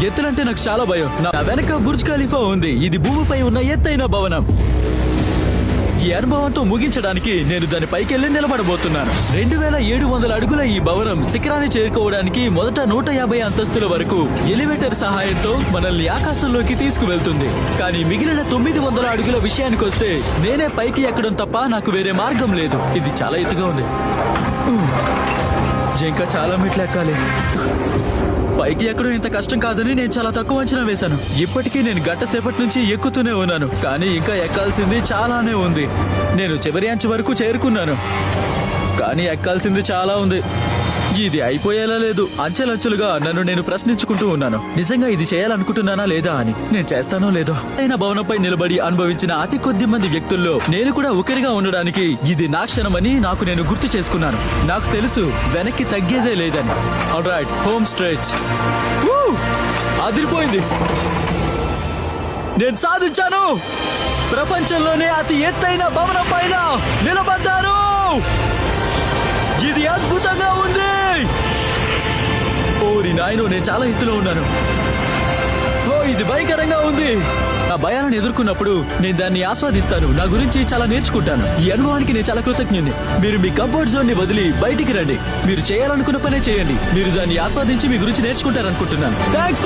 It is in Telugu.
ఎత్తులంటే నాకు చాలా భయం. నా వెనక బుర్జ్ ఖలీఫా ఉంది. ఇది భూమిపై ఉన్న ఎత్తైన భవనం. ఈ అనుభవంతో ముగించడానికి నేను దాని పైకెళ్ళి నిలబడబోతున్నాను. 2700 అడుగుల ఈ భవనం శిఖరాన్ని చేరుకోవడానికి మొదట 150 అంతస్తుల వరకు ఎలివేటర్ సహాయంతో మనల్ని ఆకాశంలోకి తీసుకువెళ్తుంది. కానీ మిగిలిన 900 అడుగుల విషయానికి వస్తే నేనే పైకి ఎక్కడం తప్ప నాకు వేరే మార్గం లేదు. ఇది చాలా ఎత్తుగా ఉంది. ఇంకా చాలా మెట్లు ఎక్కాలి. పైకి ఎక్కడం ఇంత కష్టం కాదని నేను చాలా తక్కువ అంచనా వేశాను. ఇప్పటికీ నేను గంట సేపటి నుంచి ఎక్కుతూనే ఉన్నాను, కానీ ఇంకా ఎక్కాల్సింది చాలానే ఉంది. నేను చివరి అంచు వరకు చేరుకున్నాను, కానీ ఎక్కాల్సింది చాలా ఉంది. ఇది అయిపోయేలా లేదు. అంచెలంచెలుగా నన్ను నేను ప్రశ్నించుకుంటూ ఉన్నాను, నిజంగా ఇది చేయాలనుకుంటున్నానా లేదా అని. నేను చేస్తానో లేదో. అయిన భవనంపై నిలబడి అనుభవించిన అతి కొద్ది మంది వ్యక్తుల్లో నేను కూడా ఒకరిగా ఉండడానికి ఇది నా క్షణమని నాకు నేను గుర్తు చేసుకున్నాను. నాకు తెలుసు వెనక్కి తగ్గేదే లేదని. Alright, home stretch. అదిరిపోయింది. నేను సాధించాను. ప్రపంచంలోనే అతి ఎత్తైన భవనం పైన నిలబడ్డాను. ఇది అద్భుతంగా ఉంది. ఓరి నాయనో, నేను చాలా ఎత్తులో ఉన్నాను. ఇది భయంకరంగా ఉంది. నా భయాలను ఎదుర్కొన్నప్పుడు నేను దాన్ని ఆస్వాదిస్తాను. నా గురించి చాలా నేర్చుకుంటాను. ఈ అనుభవానికి నేను చాలా కృతజ్ఞుని. మీరు మీ కంఫర్ట్ జోన్ ని వదిలి బయటికి రండి. మీరు చేయాలనుకున్న పనే చేయండి. మీరు దాన్ని ఆస్వాదించి మీ గురించి నేర్చుకుంటారనుకుంటున్నాను. థాంక్స్.